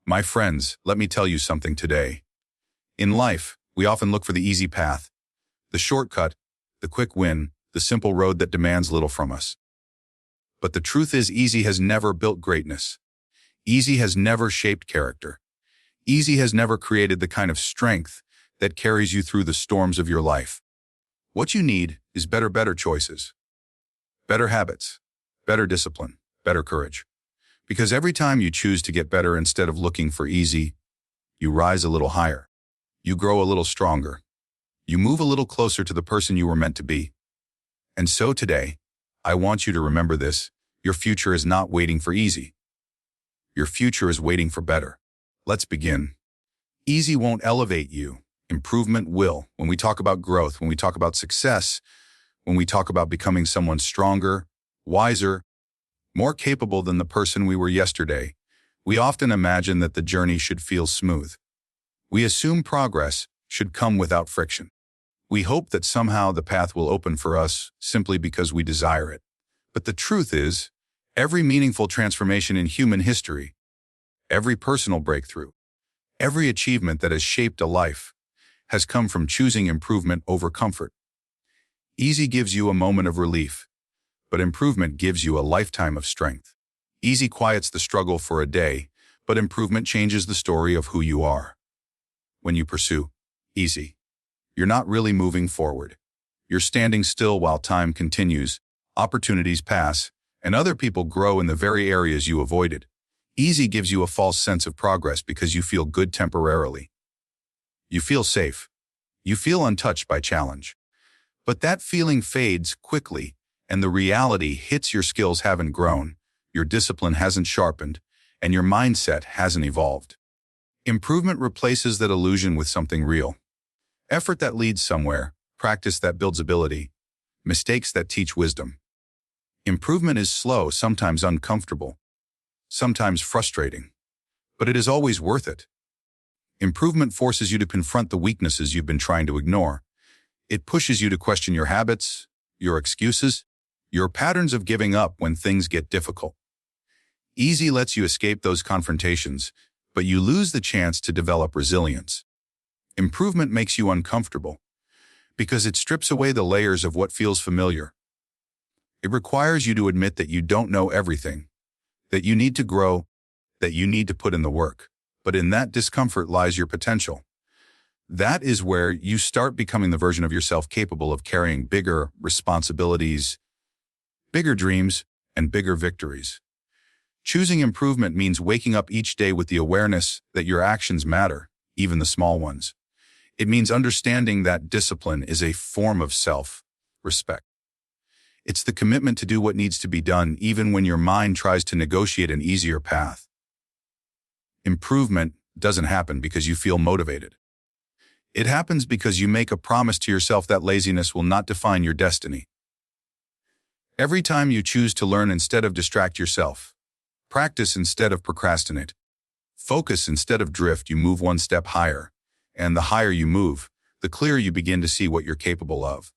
My friends, let me tell you something today. In life, we often look for the easy path, the shortcut, the quick win, the simple road that demands little from us. But the truth is, easy has never built greatness. Easy has never shaped character. Easy has never created the kind of strength that carries you through the storms of your life. What you need is better choices, better habits, better discipline, better courage. Because every time you choose to get better instead of looking for easy, you rise a little higher. You grow a little stronger. You move a little closer to the person you were meant to be. And so today, I want you to remember this. Your future is not waiting for easy. Your future is waiting for better. Let's begin. Easy won't elevate you. Improvement will. When we talk about growth, when we talk about success, when we talk about becoming someone stronger, wiser, more capable than the person we were yesterday, we often imagine that the journey should feel smooth. We assume progress should come without friction. We hope that somehow the path will open for us simply because we desire it. But the truth is, every meaningful transformation in human history, every personal breakthrough, every achievement that has shaped a life, has come from choosing improvement over comfort. Easy gives you a moment of relief, but improvement gives you a lifetime of strength. Easy quiets the struggle for a day, but improvement changes the story of who you are. When you pursue easy, you're not really moving forward. You're standing still while time continues, opportunities pass, and other people grow in the very areas you avoided. Easy gives you a false sense of progress because you feel good temporarily. You feel safe. You feel untouched by challenge. But that feeling fades quickly, and the reality hits your skills haven't grown, your discipline hasn't sharpened, and your mindset hasn't evolved. Improvement replaces that illusion with something real. Effort that leads somewhere, practice that builds ability, mistakes that teach wisdom. Improvement is slow, sometimes uncomfortable, sometimes frustrating, but it is always worth it. Improvement forces you to confront the weaknesses you've been trying to ignore. It pushes you to question your habits, your excuses, your patterns of giving up when things get difficult. Easy lets you escape those confrontations, but you lose the chance to develop resilience. Improvement makes you uncomfortable because it strips away the layers of what feels familiar. It requires you to admit that you don't know everything, that you need to grow, that you need to put in the work. But in that discomfort lies your potential. That is where you start becoming the version of yourself capable of carrying bigger responsibilities, bigger dreams, and bigger victories. Choosing improvement means waking up each day with the awareness that your actions matter, even the small ones. It means understanding that discipline is a form of self-respect. It's the commitment to do what needs to be done even when your mind tries to negotiate an easier path. Improvement doesn't happen because you feel motivated. It happens because you make a promise to yourself that laziness will not define your destiny. Every time you choose to learn instead of distract yourself, practice instead of procrastinate, focus instead of drift, you move one step higher. And the higher you move, the clearer you begin to see what you're capable of.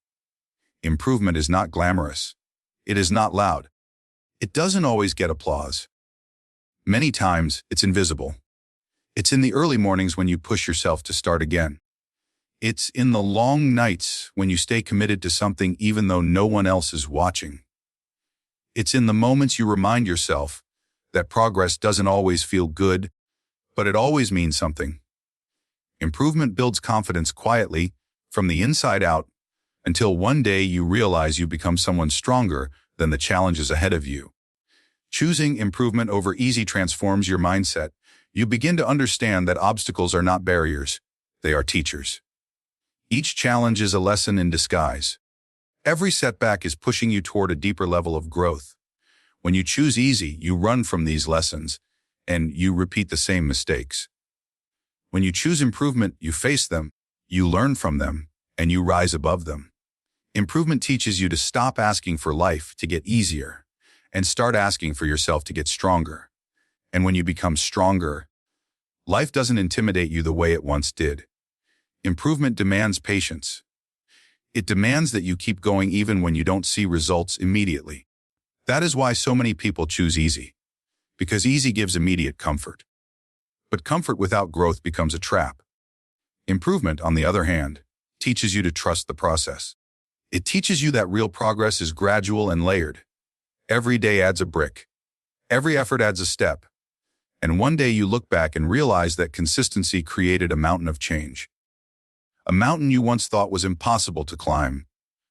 Improvement is not glamorous. It is not loud. It doesn't always get applause. Many times, it's invisible. It's in the early mornings when you push yourself to start again. It's in the long nights when you stay committed to something even though no one else is watching. It's in the moments you remind yourself that progress doesn't always feel good, but it always means something. Improvement builds confidence quietly, from the inside out, until one day you realize you become someone stronger than the challenges ahead of you. Choosing improvement over easy transforms your mindset. You begin to understand that obstacles are not barriers, they are teachers. Each challenge is a lesson in disguise. Every setback is pushing you toward a deeper level of growth. When you choose easy, you run from these lessons, and you repeat the same mistakes. When you choose improvement, you face them, you learn from them, and you rise above them. Improvement teaches you to stop asking for life to get easier, and start asking for yourself to get stronger. And when you become stronger, life doesn't intimidate you the way it once did. Improvement demands patience. It demands that you keep going even when you don't see results immediately. That is why so many people choose easy, because easy gives immediate comfort. But comfort without growth becomes a trap. Improvement, on the other hand, teaches you to trust the process. It teaches you that real progress is gradual and layered. Every day adds a brick. Every effort adds a step. And one day you look back and realize that consistency created a mountain of change. A mountain you once thought was impossible to climb.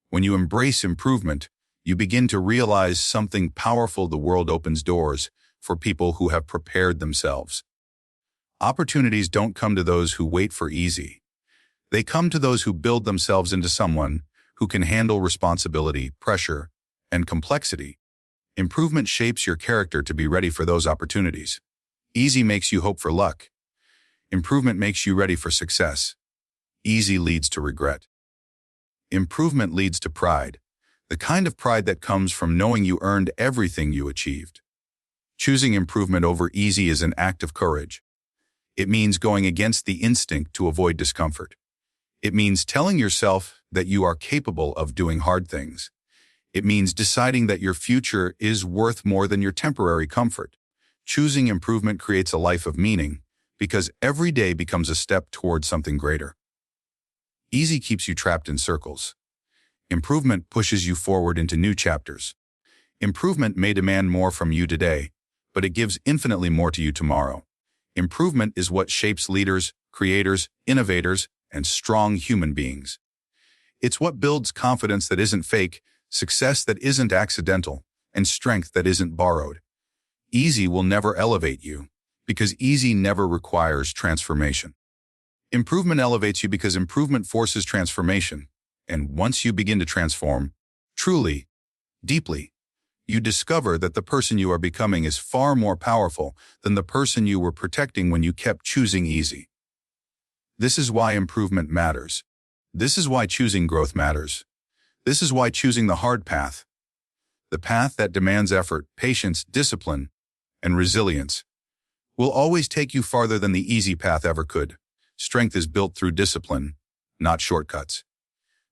When you embrace improvement, you begin to realize something powerful. The world opens doors for people who have prepared themselves. Opportunities don't come to those who wait for easy. They come to those who build themselves into someone who can handle responsibility, pressure, and complexity. Improvement shapes your character to be ready for those opportunities. Easy makes you hope for luck. Improvement makes you ready for success. Easy leads to regret. Improvement leads to pride, the kind of pride that comes from knowing you earned everything you achieved. Choosing improvement over easy is an act of courage. It means going against the instinct to avoid discomfort. It means telling yourself that you are capable of doing hard things. It means deciding that your future is worth more than your temporary comfort. Choosing improvement creates a life of meaning because every day becomes a step towards something greater. Easy keeps you trapped in circles. Improvement pushes you forward into new chapters. Improvement may demand more from you today, but it gives infinitely more to you tomorrow. Improvement is what shapes leaders, creators, innovators, and strong human beings. It's what builds confidence that isn't fake, success that isn't accidental, and strength that isn't borrowed. Easy will never elevate you, because easy never requires transformation. Improvement elevates you because improvement forces transformation, and once you begin to transform, truly, deeply, you discover that the person you are becoming is far more powerful than the person you were protecting when you kept choosing easy. This is why improvement matters. This is why choosing growth matters. This is why choosing the hard path, the path that demands effort, patience, discipline, and resilience, will always take you farther than the easy path ever could. Strength is built through discipline, not shortcuts.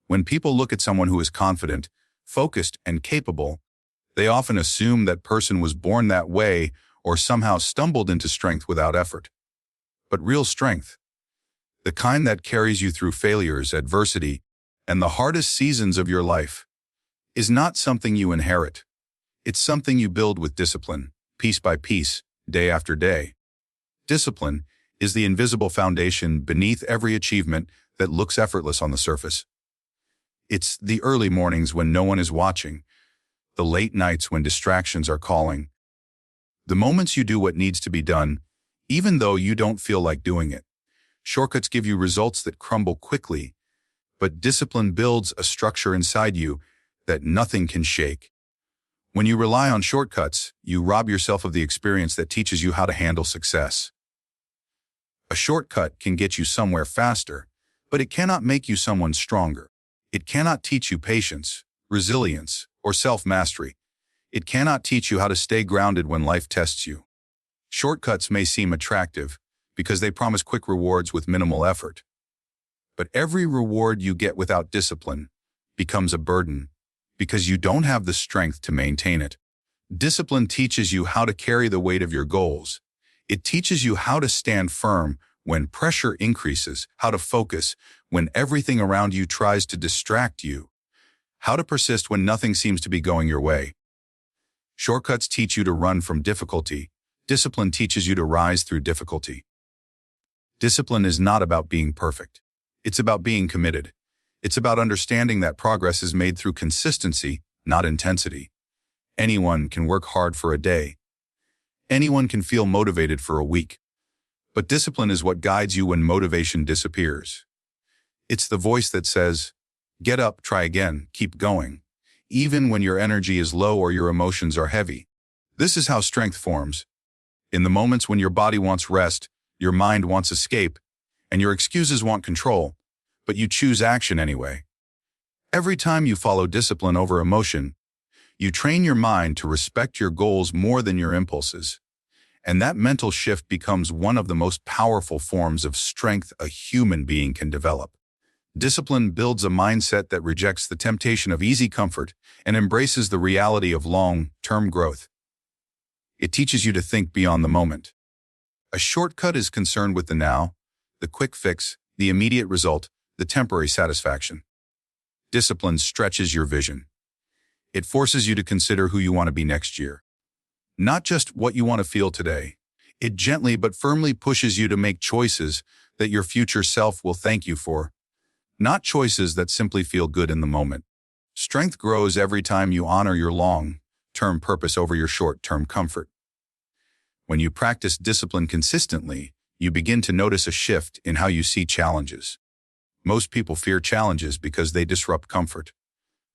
When people look at someone who is confident, focused, and capable, they often assume that person was born that way or somehow stumbled into strength without effort. But real strength, the kind that carries you through failures, adversity, and the hardest seasons of your life, is not something you inherit. It's something you build with discipline, piece by piece, day after day. Discipline is the invisible foundation beneath every achievement that looks effortless on the surface. It's the early mornings when no one is watching, the late nights when distractions are calling, the moments you do what needs to be done, even though you don't feel like doing it. Shortcuts give you results that crumble quickly, but discipline builds a structure inside you that nothing can shake. When you rely on shortcuts, you rob yourself of the experience that teaches you how to handle success. A shortcut can get you somewhere faster, but it cannot make you someone stronger. It cannot teach you patience, resilience, or self-mastery. It cannot teach you how to stay grounded when life tests you. Shortcuts may seem attractive because they promise quick rewards with minimal effort. But every reward you get without discipline becomes a burden because you don't have the strength to maintain it. Discipline teaches you how to carry the weight of your goals. It teaches you how to stand firm when pressure increases, how to focus when everything around you tries to distract you, how to persist when nothing seems to be going your way. Shortcuts teach you to run from difficulty. Discipline teaches you to rise through difficulty. Discipline is not about being perfect. It's about being committed. It's about understanding that progress is made through consistency, not intensity. Anyone can work hard for a day. Anyone can feel motivated for a week. But discipline is what guides you when motivation disappears. It's the voice that says, get up, try again, keep going, even when your energy is low or your emotions are heavy. This is how strength forms. In the moments when your body wants rest, your mind wants escape, and your excuses want control, but you choose action anyway. Every time you follow discipline over emotion, you train your mind to respect your goals more than your impulses. And that mental shift becomes one of the most powerful forms of strength a human being can develop. Discipline builds a mindset that rejects the temptation of easy comfort and embraces the reality of long-term growth. It teaches you to think beyond the moment. A shortcut is concerned with the now, the quick fix, the immediate result, the temporary satisfaction. Discipline stretches your vision. It forces you to consider who you want to be next year. Not just what you want to feel today. It gently but firmly pushes you to make choices that your future self will thank you for. Not choices that simply feel good in the moment. Strength grows every time you honor your long-term purpose over your short-term comfort. When you practice discipline consistently, you begin to notice a shift in how you see challenges. Most people fear challenges because they disrupt comfort.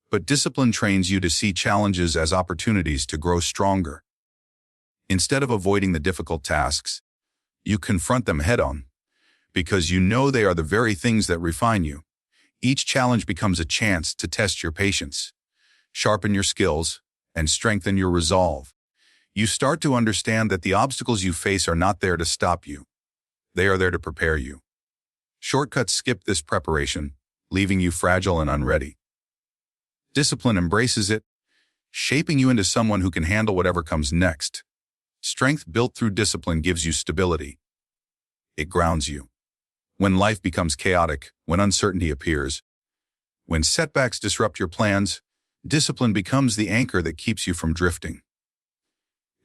But discipline trains you to see challenges as opportunities to grow stronger. Instead of avoiding the difficult tasks, you confront them head-on, because you know they are the very things that refine you. Each challenge becomes a chance to test your patience, sharpen your skills, and strengthen your resolve. You start to understand that the obstacles you face are not there to stop you. They are there to prepare you. Shortcuts skip this preparation, leaving you fragile and unready. Discipline embraces it, shaping you into someone who can handle whatever comes next. Strength built through discipline gives you stability. It grounds you. When life becomes chaotic, when uncertainty appears, when setbacks disrupt your plans, discipline becomes the anchor that keeps you from drifting.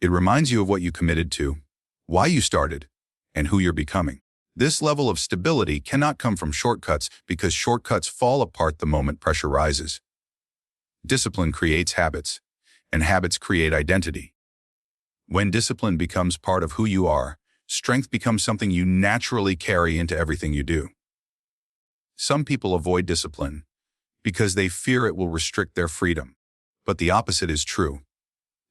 It reminds you of what you committed to, why you started, and who you're becoming. This level of stability cannot come from shortcuts because shortcuts fall apart the moment pressure rises. Discipline creates habits, and habits create identity. When discipline becomes part of who you are, strength becomes something you naturally carry into everything you do. Some people avoid discipline because they fear it will restrict their freedom. But the opposite is true.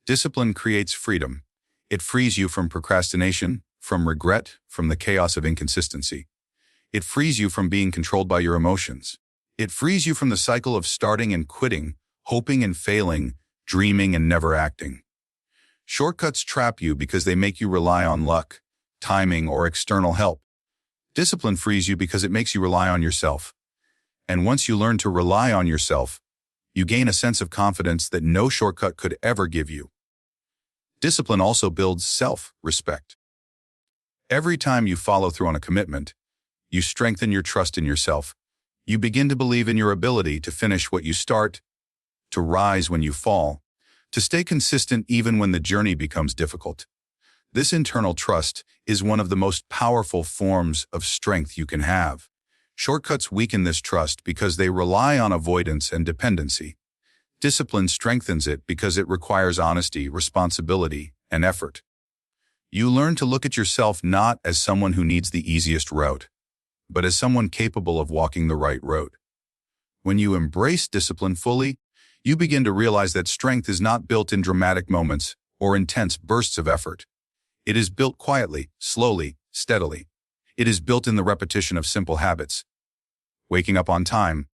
Discipline creates freedom. It frees you from procrastination, from regret, from the chaos of inconsistency. It frees you from being controlled by your emotions. It frees you from the cycle of starting and quitting, hoping and failing, dreaming and never acting. Shortcuts trap you because they make you rely on luck, timing, or external help. Discipline frees you because it makes you rely on yourself. And once you learn to rely on yourself, you gain a sense of confidence that no shortcut could ever give you. Discipline also builds self-respect. Every time you follow through on a commitment, you strengthen your trust in yourself. You begin to believe in your ability to finish what you start, to rise when you fall, to stay consistent even when the journey becomes difficult. This internal trust is one of the most powerful forms of strength you can have. Shortcuts weaken this trust because they rely on avoidance and dependency. Discipline strengthens it because it requires honesty, responsibility, and effort. You learn to look at yourself not as someone who needs the easiest route, but as someone capable of walking the right road. When you embrace discipline fully, you begin to realize that strength is not built in dramatic moments or intense bursts of effort. It is built quietly, slowly, steadily. It is built in the repetition of simple habits. Waking up on time,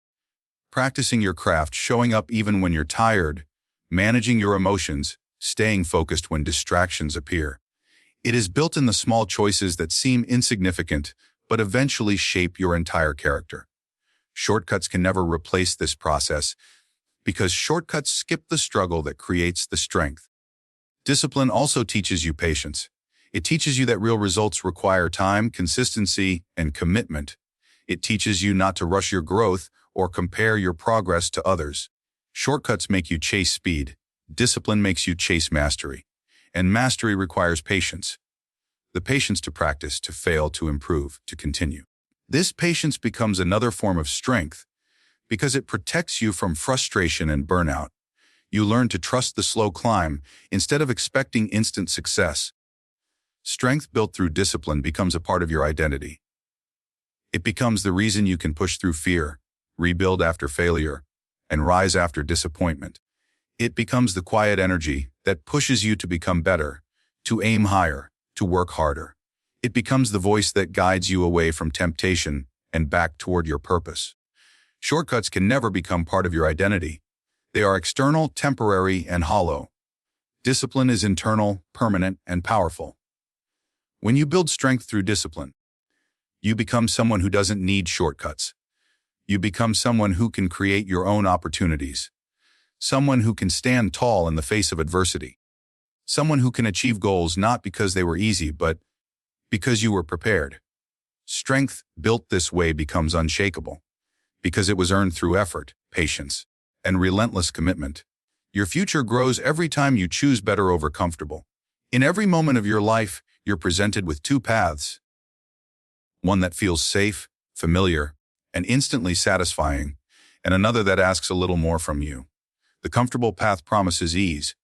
practicing your craft, showing up even when you're tired, managing your emotions, staying focused when distractions appear. It is built in the small choices that seem insignificant, but eventually shape your entire character. Shortcuts can never replace this process, because shortcuts skip the struggle that creates the strength. Discipline also teaches you patience. It teaches you that real results require time, consistency, and commitment. It teaches you not to rush your growth or compare your progress to others. Shortcuts make you chase speed. Discipline makes you chase mastery. And mastery requires patience. The patience to practice, to fail, to improve, to continue. This patience becomes another form of strength, because it protects you from frustration and burnout. You learn to trust the slow climb instead of expecting instant success. Strength built through discipline becomes a part of your identity. It becomes the reason you can push through fear, rebuild after failure, and rise after disappointment. It becomes the quiet energy that pushes you to become better, to aim higher, to work harder. It becomes the voice that guides you away from temptation and back toward your purpose. Shortcuts can never become part of your identity. They are external, temporary, and hollow. Discipline is internal, permanent, and powerful. When you build strength through discipline, you become someone who doesn't need shortcuts. You become someone who can create your own opportunities. Someone who can stand tall in the face of adversity. Someone who can achieve goals not because they were easy, but Because you were prepared. Strength built this way becomes unshakable, because it was earned through effort, patience, and relentless commitment. Your future grows every time you choose better over comfortable. In every moment of your life, you're presented with two paths. One that feels safe, familiar, and instantly satisfying, and another that asks a little more from you. The comfortable path promises ease,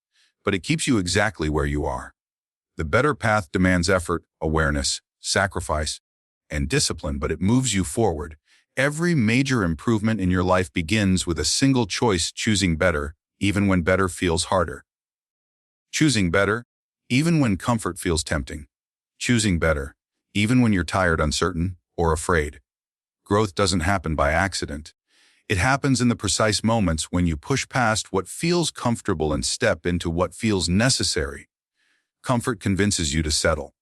but it keeps you exactly where you are. The better path demands effort, awareness, sacrifice, and discipline, but it moves you forward. Every major improvement in your life begins with a single choice: choosing better, even when better feels harder. Choosing better, even when comfort feels tempting. Choosing better, even when you're tired, uncertain, or afraid. Growth doesn't happen by accident. It happens in the precise moments when you push past what feels comfortable and step into what feels necessary. Comfort convinces you to settle.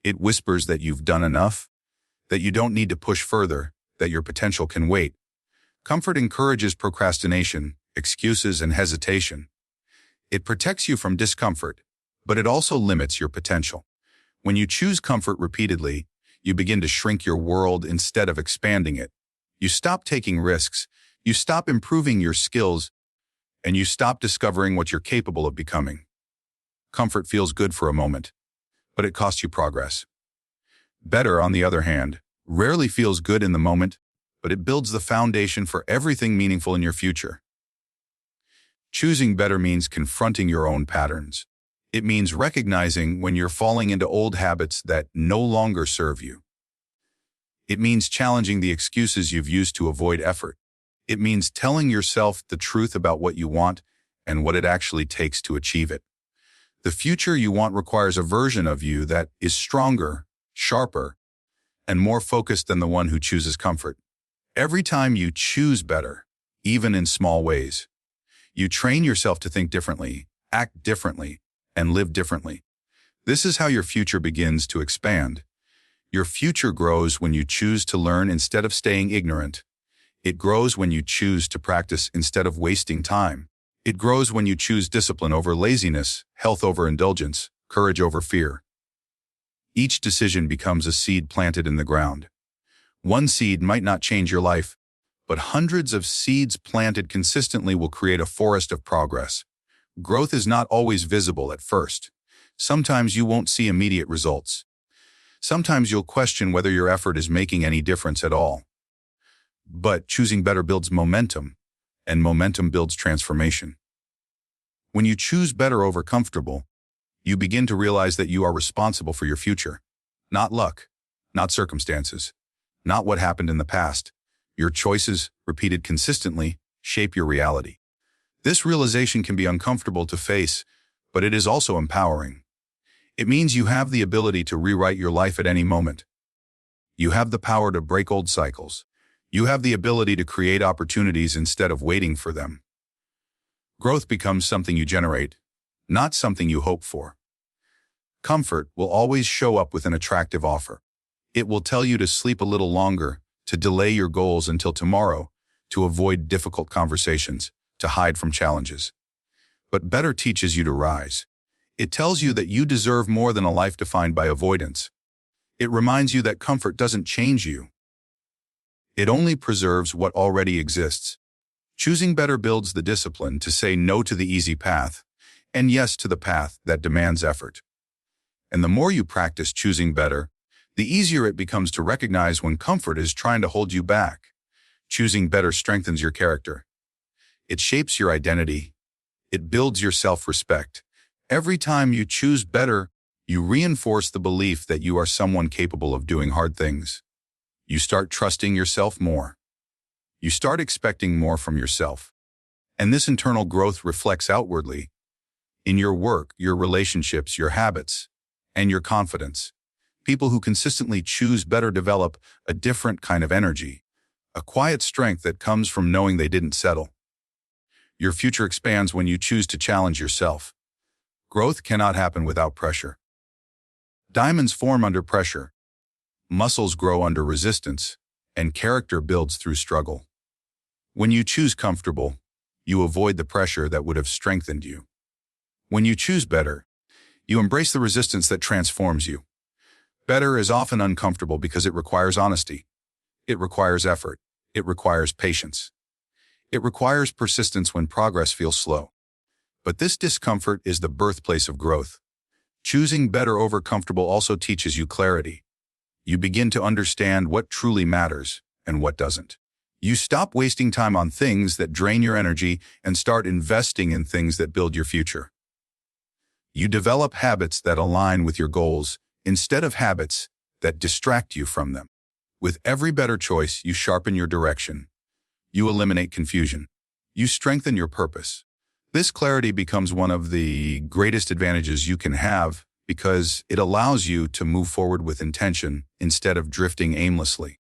It whispers that you've done enough, that you don't need to push further, that your potential can wait. Comfort encourages procrastination, excuses, and hesitation. It protects you from discomfort, but it also limits your potential. When you choose comfort repeatedly, you begin to shrink your world instead of expanding it. You stop taking risks, you stop improving your skills, and you stop discovering what you're capable of becoming. Comfort feels good for a moment, but it costs you progress. Better, on the other hand, rarely feels good in the moment, but it builds the foundation for everything meaningful in your future. Choosing better means confronting your own patterns. It means recognizing when you're falling into old habits that no longer serve you. It means challenging the excuses you've used to avoid effort. It means telling yourself the truth about what you want and what it actually takes to achieve it. The future you want requires a version of you that is stronger, sharper, and more focused than the one who chooses comfort. Every time you choose better, even in small ways, you train yourself to think differently, act differently, and live differently. This is how your future begins to expand. Your future grows when you choose to learn instead of staying ignorant. It grows when you choose to practice instead of wasting time. It grows when you choose discipline over laziness, health over indulgence, courage over fear. Each decision becomes a seed planted in the ground. One seed might not change your life, but hundreds of seeds planted consistently will create a forest of progress. Growth is not always visible at first. Sometimes you won't see immediate results. Sometimes you'll question whether your effort is making any difference at all. But choosing better builds momentum, and momentum builds transformation. When you choose better over comfortable, you begin to realize that you are responsible for your future. Not luck, not circumstances, not what happened in the past. Your choices, repeated consistently, shape your reality. This realization can be uncomfortable to face, but it is also empowering. It means you have the ability to rewrite your life at any moment. You have the power to break old cycles. You have the ability to create opportunities instead of waiting for them. Growth becomes something you generate, not something you hope for. Comfort will always show up with an attractive offer. It will tell you to sleep a little longer, to delay your goals until tomorrow, to avoid difficult conversations, to hide from challenges. But better teaches you to rise. It tells you that you deserve more than a life defined by avoidance. It reminds you that comfort doesn't change you. It only preserves what already exists. Choosing better builds the discipline to say no to the easy path and yes to the path that demands effort. And the more you practice choosing better, the easier it becomes to recognize when comfort is trying to hold you back. Choosing better strengthens your character. It shapes your identity. It builds your self-respect. Every time you choose better, you reinforce the belief that you are someone capable of doing hard things. You start trusting yourself more. You start expecting more from yourself. And this internal growth reflects outwardly in your work, your relationships, your habits, and your confidence. People who consistently choose better develop a different kind of energy, a quiet strength that comes from knowing they didn't settle. Your future expands when you choose to challenge yourself. Growth cannot happen without pressure. Diamonds form under pressure. Muscles grow under resistance, and character builds through struggle. When you choose comfortable, you avoid the pressure that would have strengthened you. When you choose better, you embrace the resistance that transforms you. Better is often uncomfortable because it requires honesty. It requires effort. It requires patience. It requires persistence when progress feels slow. But this discomfort is the birthplace of growth. Choosing better over comfortable also teaches you clarity. You begin to understand what truly matters and what doesn't. You stop wasting time on things that drain your energy and start investing in things that build your future. You develop habits that align with your goals instead of habits that distract you from them. With every better choice, you sharpen your direction. You eliminate confusion. You strengthen your purpose. This clarity becomes one of the greatest advantages you can have because it allows you to move forward with intention instead of drifting aimlessly.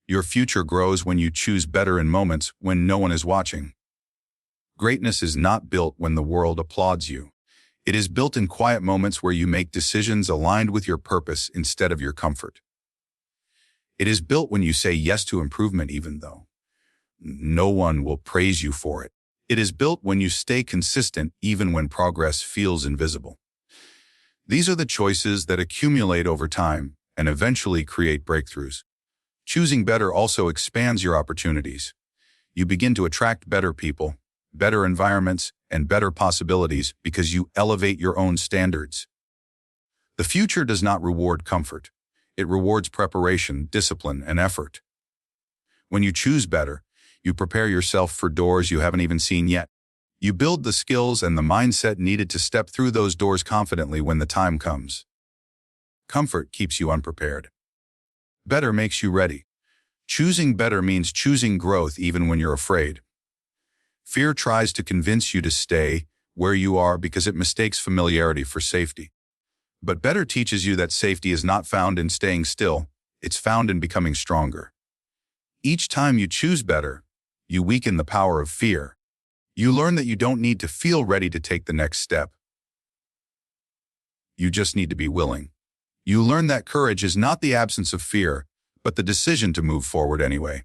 Your future grows when you choose better in moments when no one is watching. Greatness is not built when the world applauds you. It is built in quiet moments where you make decisions aligned with your purpose instead of your comfort. It is built when you say yes to improvement even though no one will praise you for it. It is built when you stay consistent even when progress feels invisible. These are the choices that accumulate over time and eventually create breakthroughs. Choosing better also expands your opportunities. You begin to attract better people, better environments, and better possibilities because you elevate your own standards. The future does not reward comfort. It rewards preparation, discipline, and effort. When you choose better, you prepare yourself for doors you haven't even seen yet. You build the skills and the mindset needed to step through those doors confidently when the time comes. Comfort keeps you unprepared. Better makes you ready. Choosing better means choosing growth even when you're afraid. Fear tries to convince you to stay where you are because it mistakes familiarity for safety. But better teaches you that safety is not found in staying still, it's found in becoming stronger. Each time you choose better, you weaken the power of fear. You learn that you don't need to feel ready to take the next step. You just need to be willing. You learn that courage is not the absence of fear, but the decision to move forward anyway.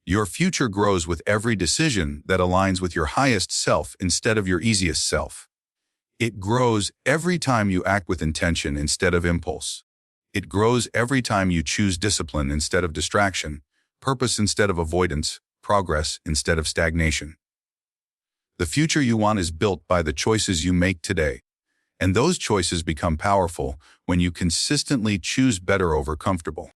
Your future grows with every decision that aligns with your highest self instead of your easiest self. It grows every time you act with intention instead of impulse. It grows every time you choose discipline instead of distraction, purpose instead of avoidance, progress instead of stagnation. The future you want is built by the choices you make today, and those choices become powerful when you consistently choose better over comfortable.